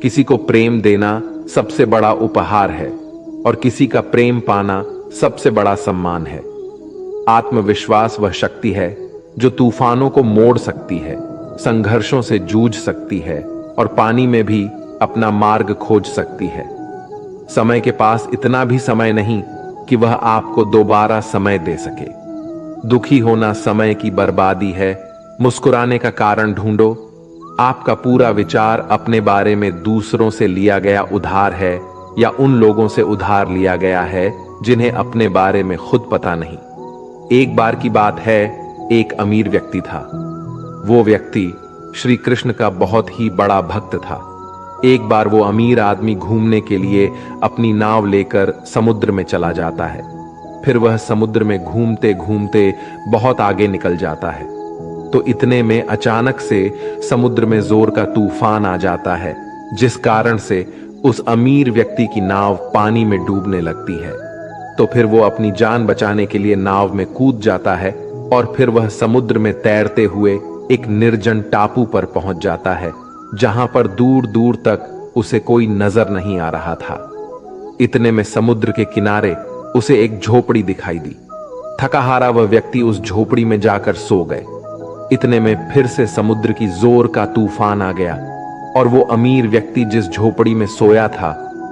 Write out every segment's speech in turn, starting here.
किसी को प्रेम देना सबसे बड़ा उपहार है और किसी का प्रेम पाना सबसे बड़ा सम्मान है। आत्मविश्वास वह शक्ति है जो तूफानों को मोड़ सकती है, संघर्षों से जूझ सकती है और पानी में भी अपना मार्ग खोज सकती है। समय के पास इतना भी समय नहीं कि वह आपको दोबारा समय दे सके। दुखी होना समय की बर्बादी है, मुस्कुराने का कारण ढूंढो। आपका पूरा विचार अपने बारे में दूसरों से लिया गया उधार है या उन लोगों से उधार लिया गया है जिन्हें अपने बारे में खुद पता नहीं। एक बार की बात है, एक अमीर व्यक्ति था। वो व्यक्ति श्री कृष्ण का बहुत ही बड़ा भक्त था। एक बार वो अमीर आदमी घूमने के लिए अपनी नाव लेकर समुद्र में चला जाता है। फिर वह समुद्र में घूमते घूमते बहुत आगे निकल जाता है। तो इतने में अचानक से समुद्र में जोर का तूफान आ जाता है, जिस कारण से उस अमीर व्यक्ति की नाव पानी में डूबने लगती है। तो फिर वो अपनी जान बचाने के लिए नाव में कूद जाता है और फिर वह समुद्र में तैरते हुए एक निर्जन टापू पर पहुंच जाता है, जहां पर दूर दूर तक उसे कोई नजर नहीं आ रहा था। इतने में समुद्र के किनारे उसे एक झोपड़ी दिखाई दी। थका हारा वह व्यक्ति उस झोपड़ी में जाकर सो गए। इतने में फिर से समुद्र की जोर का तूफान आ गया और वो अमीर व्यक्ति जिस झोपड़ी में सोया था,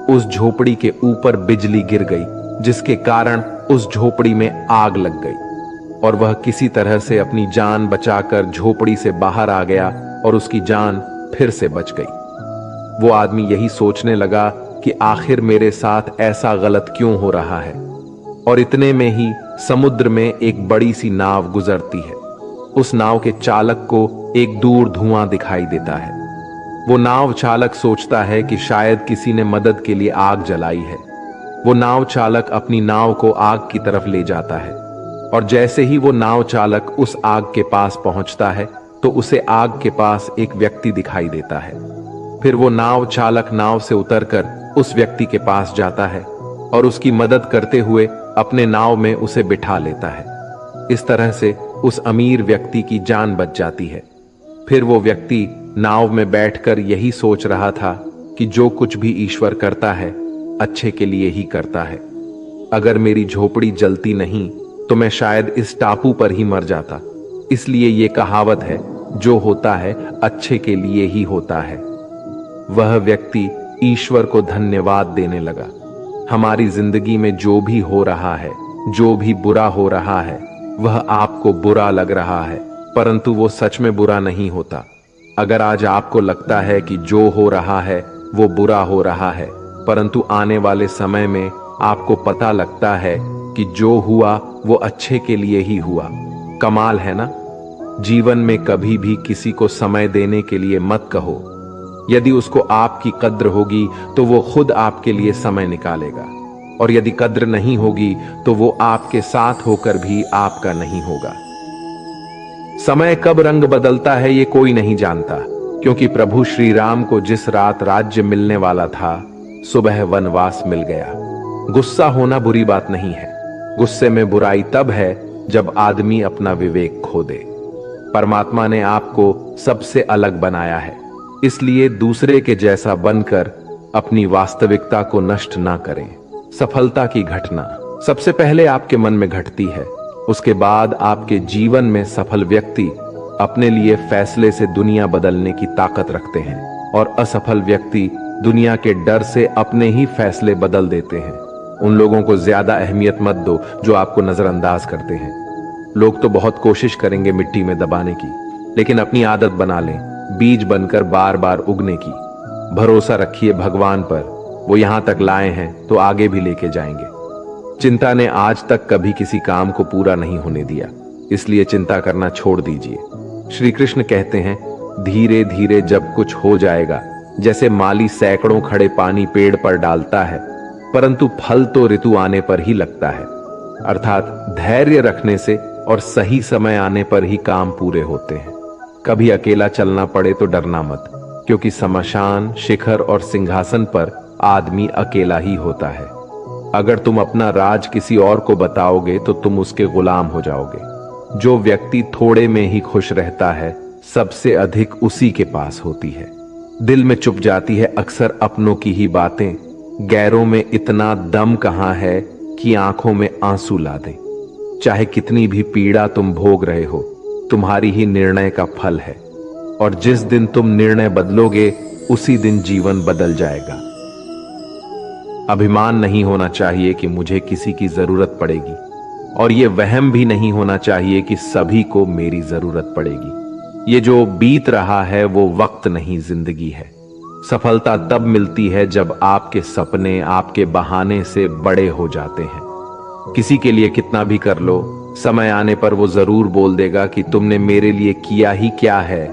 उस झोपड़ी के ऊपर बिजली गिर गई, जिसके कारण उस झोपड़ी में आग लग गई और वह किसी तरह से अपनी जान बचाकर झोपड़ी से बाहर आ गया और उसकी जान फिर से बच गई। वो आदमी यही सोचने लगा कि आखिर मेरे साथ ऐसा गलत क्यों हो रहा है। और इतने में ही समुद्र में एक बड़ी सी नाव गुजरती है। उस नाव के चालक को एक दूर धुआं दिखाई देता है। वो नाव चालक सोचता है कि शायद किसी ने मदद के लिए आग जलाई है। वो नाव चालक अपनी नाव को आग की तरफ ले जाता है और जैसे ही वो नाव चालक उस आग के पास पहुंचता है तो उसे आग के पास एक व्यक्ति दिखाई देता है। फिर वो नाव चालक नाव से उतरकर उस व्यक्ति के पास जाता है और उसकी मदद करते हुए अपने नाव में उसे बिठा लेता है। इस तरह से उस अमीर व्यक्ति की जान बच जाती है। फिर वो व्यक्ति नाव में बैठकर यही सोच रहा था कि जो कुछ भी ईश्वर करता है अच्छे के लिए ही करता है। अगर मेरी झोपड़ी जलती नहीं तो मैं शायद इस टापू पर ही मर जाता। इसलिए ये कहावत है, जो होता है अच्छे के लिए ही होता है। वह व्यक्ति ईश्वर को धन्यवाद देने लगा। हमारी जिंदगी में जो भी हो रहा है, जो भी बुरा हो रहा है, वह आपको बुरा लग रहा है, परंतु वो सच में बुरा नहीं होता। अगर आज आपको लगता है कि जो हो रहा है वो बुरा हो रहा है, परंतु आने वाले समय में आपको पता लगता है कि जो हुआ वो अच्छे के लिए ही हुआ। कमाल है ना? जीवन में कभी भी किसी को समय देने के लिए मत कहो। यदि उसको आपकी कद्र होगी तो वो खुद आपके लिए समय निकालेगा, और यदि कद्र नहीं होगी तो वो आपके साथ होकर भी आपका नहीं होगा। समय कब रंग बदलता है ये कोई नहीं जानता, क्योंकि प्रभु श्री राम को जिस रात राज्य मिलने वाला था, सुबह वनवास मिल गया। गुस्सा होना बुरी बात नहीं है। गुस्से में बुराई तब है जब आदमी अपना विवेक खो दे। परमात्मा ने आपको सबसे अलग बनाया है, इसलिए दूसरे के जैसा बनकर अपनी वास्तविकता को नष्ट ना करें। सफलता की घटना सबसे पहले आपके मन में घटती है, उसके बाद आपके जीवन में सफल व्यक्ति अपने लिए फैसले से दुनिया बदलने की ताकत रखते हैं और असफल व्यक्ति दुनिया के डर से अपने ही फैसले बदल देते हैं। उन लोगों को ज्यादा अहमियत मत दो जो आपको नजरअंदाज करते हैं। लोग तो बहुत कोशिश करेंगे मिट्टी में दबाने की, लेकिन अपनी आदत बना लें बीज बनकर बार बार उगने की। भरोसा रखिए भगवान पर, वो यहां तक लाए हैं तो आगे भी लेके जाएंगे। चिंता ने आज तक कभी किसी काम को पूरा नहीं होने दिया, इसलिए चिंता करना छोड़ दीजिए। श्री कृष्ण कहते हैं, धीरे धीरे जब कुछ हो जाएगा, जैसे माली सैकड़ों खड़े पानी पेड़ पर डालता है, परंतु फल तो ऋतु आने पर ही लगता है। अर्थात धैर्य रखने से और सही समय आने पर ही काम पूरे होते हैं। कभी अकेला चलना पड़े तो डरना मत, क्योंकि शमशान, शिखर और सिंहासन पर आदमी अकेला ही होता है। अगर तुम अपना राज किसी और को बताओगे तो तुम उसके गुलाम हो जाओगे। जो व्यक्ति थोड़े में ही खुश रहता है, सबसे अधिक उसी के पास होती है। दिल में चुप जाती है अक्सर अपनों की ही बातें, गैरों में इतना दम कहां है कि आंखों में आंसू ला दें। चाहे कितनी भी पीड़ा तुम भोग रहे हो, तुम्हारी ही निर्णय का फल है, और जिस दिन तुम निर्णय बदलोगे उसी दिन जीवन बदल जाएगा। अभिमान नहीं होना चाहिए कि मुझे किसी की जरूरत पड़ेगी, और यह वहम भी नहीं होना चाहिए कि सभी को मेरी जरूरत पड़ेगी। ये जो बीत रहा है वो वक्त नहीं, जिंदगी है। सफलता तब मिलती है जब आपके सपने आपके बहाने से बड़े हो जाते हैं। किसी के लिए कितना भी कर लो, समय आने पर वो जरूर बोल देगा कि तुमने मेरे लिए किया ही क्या है।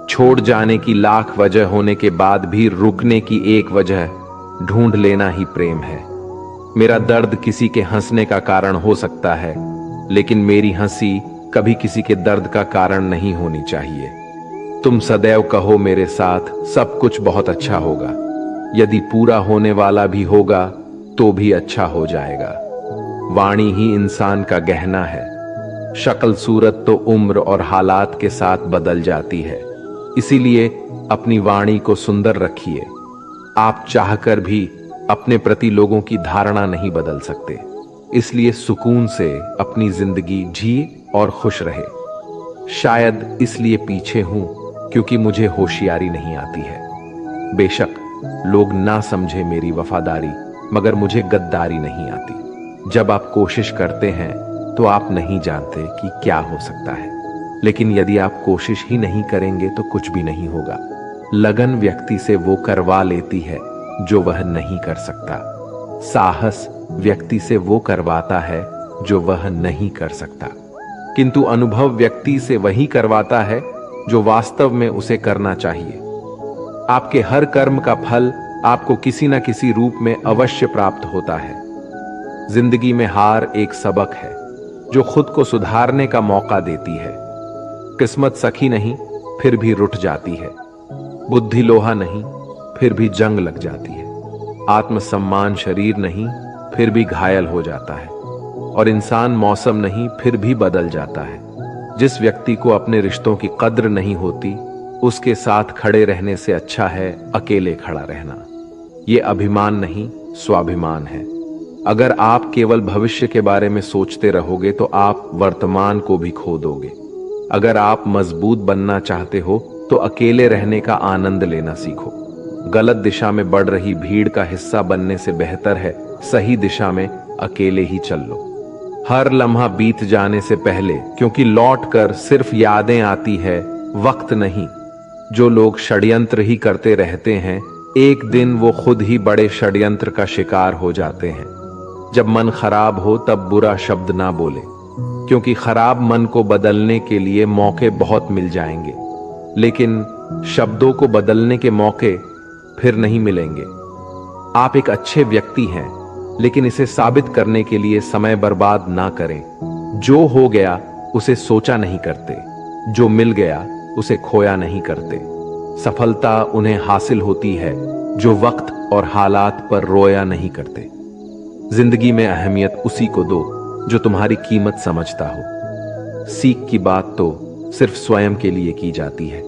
छोड़ जाने की लाख वजह होने के बाद भी रुकने की एक वजह ढूंढ लेना ही प्रेम है। मेरा दर्द किसी के हंसने का कारण हो सकता है, लेकिन मेरी हंसी कभी किसी के दर्द का कारण नहीं होनी चाहिए। तुम सदैव कहो मेरे साथ सब कुछ बहुत अच्छा होगा। यदि पूरा होने वाला भी होगा तो भी अच्छा हो जाएगा। वाणी ही इंसान का गहना है। शक्ल सूरत तो उम्र और हालात के साथ बदल जाती है, इसीलिए अपनी वाणी को सुंदर रखिए। आप चाहकर भी अपने प्रति लोगों की धारणा नहीं बदल सकते, इसलिए सुकून से अपनी जिंदगी जिए और खुश रहे। शायद इसलिए पीछे हूं क्योंकि मुझे होशियारी नहीं आती है। बेशक लोग ना समझे मेरी वफादारी, मगर मुझे गद्दारी नहीं आती। जब आप कोशिश करते हैं तो आप नहीं जानते कि क्या हो सकता है, लेकिन यदि आप कोशिश ही नहीं करेंगे तो कुछ भी नहीं होगा। लगन व्यक्ति से वो करवा लेती है जो वह नहीं कर सकता। साहस व्यक्ति से वो करवाता है जो वह नहीं कर सकता, किंतु अनुभव व्यक्ति से वही करवाता है जो वास्तव में उसे करना चाहिए। आपके हर कर्म का फल आपको किसी न किसी रूप में अवश्य प्राप्त होता है। जिंदगी में हार एक सबक है जो खुद को सुधारने का मौका देती है। किस्मत सखी नहीं फिर भी रुठ जाती है, बुद्धि लोहा नहीं फिर भी जंग लग जाती है, आत्मसम्मान शरीर नहीं फिर भी घायल हो जाता है, और इंसान मौसम नहीं फिर भी बदल जाता है। जिस व्यक्ति को अपने रिश्तों की कद्र नहीं होती, उसके साथ खड़े रहने से अच्छा है अकेले खड़ा रहना। यह अभिमान नहीं, स्वाभिमान है। अगर आप केवल भविष्य के बारे में सोचते रहोगे तो आप वर्तमान को भी खो दोगे। अगर आप मजबूत बनना चाहते हो तो अकेले रहने का आनंद लेना सीखो। गलत दिशा में बढ़ रही भीड़ का हिस्सा बनने से बेहतर है सही दिशा में अकेले ही चल लो। हर लम्हा बीत जाने से पहले, क्योंकि लौट कर सिर्फ यादें आती है, वक्त नहीं। जो लोग षड्यंत्र ही करते रहते हैं, एक दिन वो खुद ही बड़े षड्यंत्र का शिकार हो जाते हैं। जब मन खराब हो तब बुरा शब्द ना बोले, क्योंकि खराब मन को बदलने के लिए मौके बहुत मिल जाएंगे, लेकिन शब्दों को बदलने के मौके फिर नहीं मिलेंगे। आप एक अच्छे व्यक्ति हैं, लेकिन इसे साबित करने के लिए समय बर्बाद ना करें। जो हो गया उसे सोचा नहीं करते, जो मिल गया उसे खोया नहीं करते। सफलता उन्हें हासिल होती है जो वक्त और हालात पर रोया नहीं करते। जिंदगी में अहमियत उसी को दो जो तुम्हारी कीमत समझता हो। सीख की बात तो सिर्फ स्वयं के लिए की जाती है,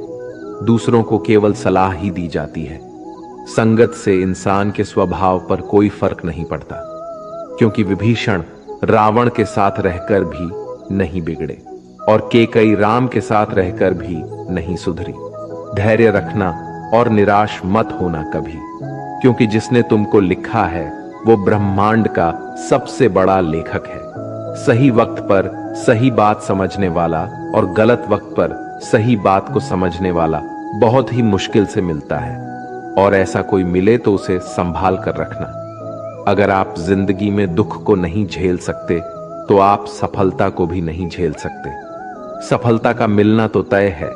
दूसरों को केवल सलाह ही दी जाती है। संगत से इंसान के स्वभाव पर कोई फर्क नहीं पड़ता, क्योंकि विभीषण रावण के साथ रहकर भी नहीं बिगड़े और कैकेयी राम के साथ रहकर भी नहीं सुधरी। धैर्य रखना और निराश मत होना कभी, क्योंकि जिसने तुमको लिखा है वो ब्रह्मांड का सबसे बड़ा लेखक है। सही वक्त पर सही बात समझने वाला और गलत वक्त पर सही बात को समझने वाला बहुत ही मुश्किल से मिलता है, और ऐसा कोई मिले तो उसे संभाल कर रखना। अगर आप जिंदगी में दुख को नहीं झेल सकते तो आप सफलता को भी नहीं झेल सकते। सफलता का मिलना तो तय है,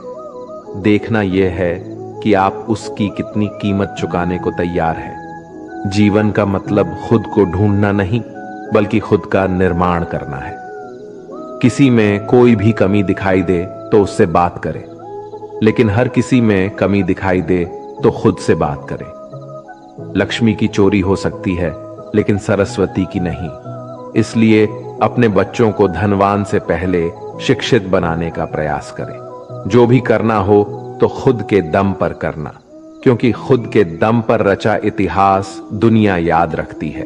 देखना यह है कि आप उसकी कितनी कीमत चुकाने को तैयार हैं। जीवन का मतलब खुद को ढूंढना नहीं, बल्कि खुद का निर्माण करना है। किसी में कोई भी कमी दिखाई दे तो उससे बात करें, लेकिन हर किसी में कमी दिखाई दे तो खुद से बात करें। लक्ष्मी की चोरी हो सकती है, लेकिन सरस्वती की नहीं। इसलिए अपने बच्चों को धनवान से पहले शिक्षित बनाने का प्रयास करें। जो भी करना हो तो खुद के दम पर करना, क्योंकि खुद के दम पर रचा इतिहास दुनिया याद रखती है।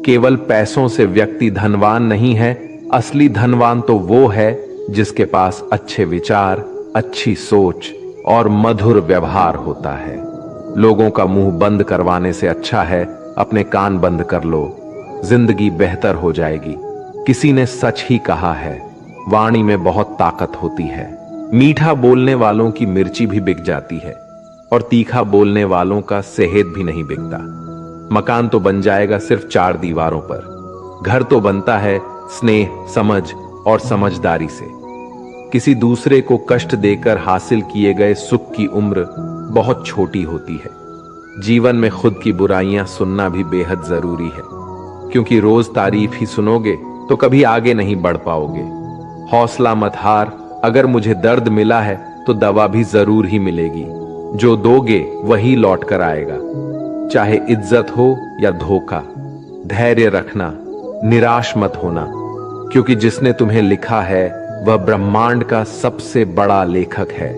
केवल पैसों से व्यक्ति धनवान नहीं है, असली धनवान तो वो है जिसके पास अच्छे विचार, अच्छी सोच और मधुर व्यवहार होता है। लोगों का मुंह बंद करवाने से अच्छा है अपने कान बंद कर लो, जिंदगी बेहतर हो जाएगी। किसी ने सच ही कहा है, वाणी में बहुत ताकत होती है। मीठा बोलने वालों की मिर्ची भी बिक जाती है और तीखा बोलने वालों का सेहत भी नहीं बिकता। मकान तो बन जाएगा सिर्फ 4 दीवारों पर, घर तो बनता है स्नेह, समझ और समझदारी से। किसी दूसरे को कष्ट देकर हासिल किए गए सुख की उम्र बहुत छोटी होती है। जीवन में खुद की बुराइयां सुनना भी बेहद जरूरी है, क्योंकि रोज तारीफ ही सुनोगे तो कभी आगे नहीं बढ़ पाओगे। हौसला मत हार, अगर मुझे दर्द मिला है तो दवा भी जरूर ही मिलेगी। जो दोगे वही लौट कर आएगा, चाहे इज्जत हो या धोखा। धैर्य रखना, निराश मत होना, क्योंकि जिसने तुम्हें लिखा है वह ब्रह्मांड का सबसे बड़ा लेखक है।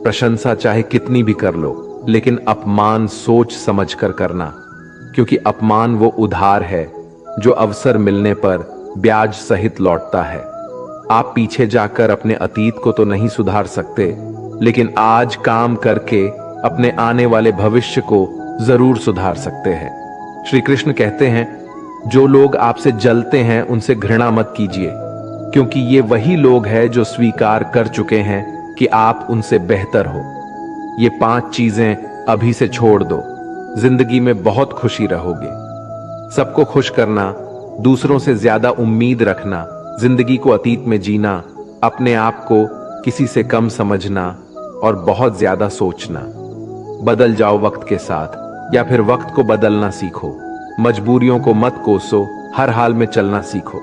प्रशंसा चाहे कितनी भी कर लो, लेकिन अपमान सोच समझ कर करना, क्योंकि अपमान वो उधार है जो अवसर मिलने पर ब्याज सहित लौटता है। आप पीछे जाकर अपने अतीत को तो नहीं सुधार सकते, लेकिन आज काम करके अपने आने वाले भविष्य को जरूर सुधार सकते हैं। श्री कृष्ण कहते हैं, जो लोग आपसे जलते हैं उनसे घृणा मत कीजिए, क्योंकि ये वही लोग हैं जो स्वीकार कर चुके हैं कि आप उनसे बेहतर हो। ये 5 चीजें अभी से छोड़ दो, जिंदगी में बहुत खुशी रहोगे। सबको खुश करना, दूसरों से ज्यादा उम्मीद रखना, जिंदगी को अतीत में जीना, अपने आप को किसी से कम समझना और बहुत ज्यादा सोचना। बदल जाओ वक्त के साथ, या फिर वक्त को बदलना सीखो। मजबूरियों को मत कोसो, हर हाल में चलना सीखो।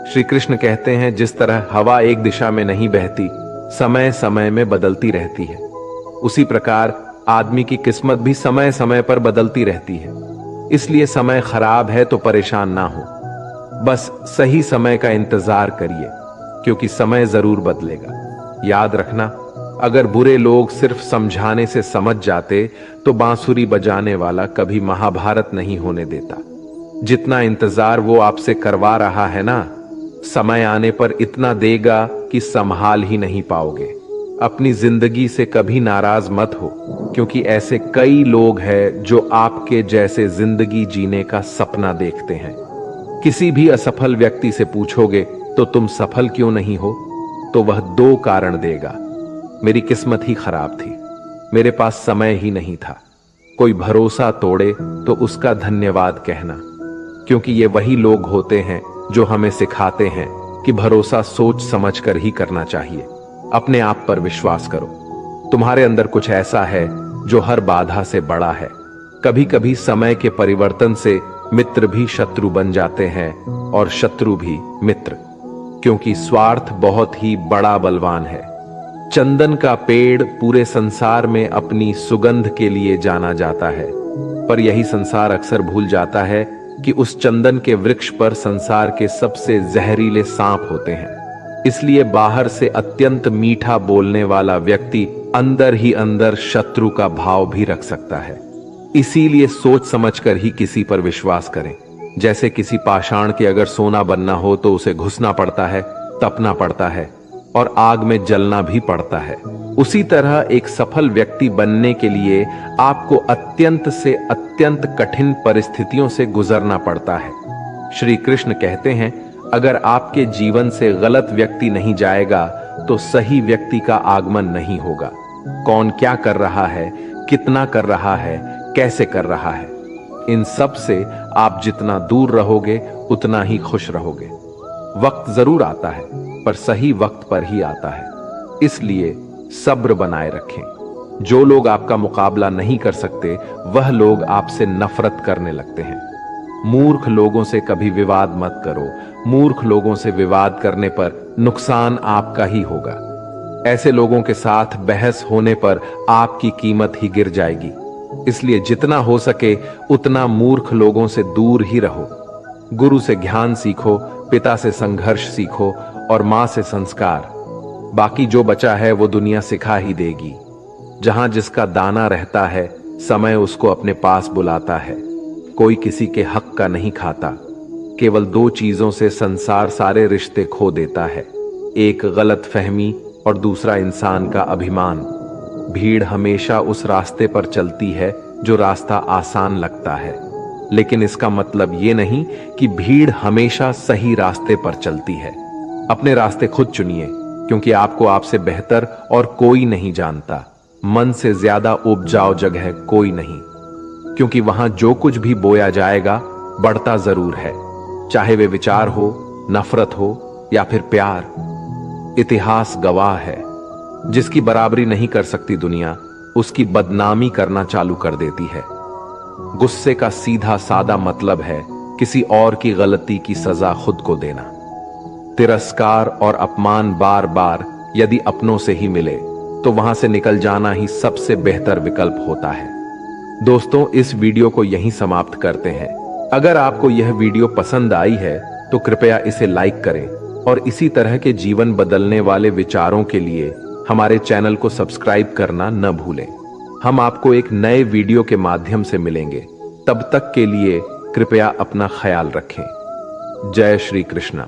श्री कृष्ण कहते हैं, जिस तरह हवा एक दिशा में नहीं बहती, समय समय में बदलती रहती है, उसी प्रकार आदमी की किस्मत भी समय समय पर बदलती रहती है। इसलिए समय खराब है तो परेशान ना हो, बस सही समय का इंतजार करिए, क्योंकि समय जरूर बदलेगा। याद रखना, अगर बुरे लोग सिर्फ समझाने से समझ जाते तो बांसुरी बजाने वाला कभी महाभारत नहीं होने देता। जितना इंतजार वो आपसे करवा रहा है ना, समय आने पर इतना देगा कि संभाल ही नहीं पाओगे। अपनी जिंदगी से कभी नाराज मत हो, क्योंकि ऐसे कई लोग हैं जो आपके जैसे जिंदगी जीने का सपना देखते हैं। किसी भी असफल व्यक्ति से पूछोगे तो तुम सफल क्यों नहीं हो, तो वह 2 कारण देगा। मेरी किस्मत ही खराब थी, मेरे पास समय ही नहीं था। कोई भरोसा तोड़े तो उसका धन्यवाद कहना, क्योंकि ये वही लोग होते हैं जो हमें सिखाते हैं कि भरोसा सोच समझ कर ही करना चाहिए। अपने आप पर विश्वास करो, तुम्हारे अंदर कुछ ऐसा है जो हर बाधा से बड़ा है। कभी कभी समय के परिवर्तन से मित्र भी शत्रु बन जाते हैं और शत्रु भी मित्र, क्योंकि स्वार्थ बहुत ही बड़ा बलवान है। चंदन का पेड़ पूरे संसार में अपनी सुगंध के लिए जाना जाता है, पर यही संसार अक्सर भूल जाता है कि उस चंदन के वृक्ष पर संसार के सबसे जहरीले सांप होते हैं। इसलिए बाहर से अत्यंत मीठा बोलने वाला व्यक्ति अंदर ही अंदर शत्रु का भाव भी रख सकता है। इसीलिए सोच समझकर ही किसी पर विश्वास करें। जैसे किसी पाषाण के अगर सोना बनना हो तो उसे घुसना पड़ता है, तपना पड़ता है और आग में जलना भी पड़ता है। उसी तरह एक सफल व्यक्ति बनने के लिए आपको अत्यंत से अत्यंत कठिन परिस्थितियों से गुजरना पड़ता है। श्री कृष्ण कहते हैं, अगर आपके जीवन से गलत व्यक्ति नहीं जाएगा तो सही व्यक्ति का आगमन नहीं होगा। कौन क्या कर रहा है, कितना कर रहा है, कैसे कर रहा है, इन सब से आप जितना दूर रहोगे उतना ही खुश रहोगे। वक्त जरूर आता है, पर सही वक्त पर ही आता है। इसलिए सब्र बनाए रखें। जो लोग आपका मुकाबला नहीं कर सकते वह लोग आपसे नफरत करने लगते हैं। मूर्ख लोगों से कभी विवाद मत करो। मूर्ख लोगों से विवाद करने पर नुकसान आपका ही होगा। ऐसे लोगों के साथ बहस होने पर आपकी कीमत ही गिर जाएगी। इसलिए जितना हो सके उतना मूर्ख लोगों से दूर ही रहो। गुरु से ज्ञान सीखो, पिता से संघर्ष सीखो और मां से संस्कार। बाकी जो बचा है वो दुनिया सिखा ही देगी। जहां जिसका दाना रहता है समय उसको अपने पास बुलाता है। कोई किसी के हक का नहीं खाता। केवल दो चीजों से संसार सारे रिश्ते खो देता है, एक गलत फहमी और दूसरा इंसान का अभिमान। भीड़ हमेशा उस रास्ते पर चलती है जो रास्ता आसान लगता है, लेकिन इसका मतलब ये नहीं कि भीड़ हमेशा सही रास्ते पर चलती है। अपने रास्ते खुद चुनिए, क्योंकि आपको आपसे बेहतर और कोई नहीं जानता। मन से ज्यादा उपजाऊ जगह कोई नहीं, क्योंकि वहां जो कुछ भी बोया जाएगा बढ़ता जरूर है, चाहे वे विचार हो, नफरत हो या फिर प्यार। इतिहास गवाह है, जिसकी बराबरी नहीं कर सकती दुनिया, उसकी बदनामी करना चालू कर देती है। गुस्से का सीधा सादा मतलब है किसी और की गलती की सजा खुद को देना। तिरस्कार और अपमान बार बार यदि अपनों से ही मिले तो वहां से निकल जाना ही सबसे बेहतर विकल्प होता है। दोस्तों, इस वीडियो को यहीं समाप्त करते हैं। अगर आपको यह वीडियो पसंद आई है तो कृपया इसे लाइक करें और इसी तरह के जीवन बदलने वाले विचारों के लिए हमारे चैनल को सब्सक्राइब करना न भूलें। हम आपको एक नए वीडियो के माध्यम से मिलेंगे। तब तक के लिए कृपया अपना ख्याल रखें। जय श्री कृष्णा।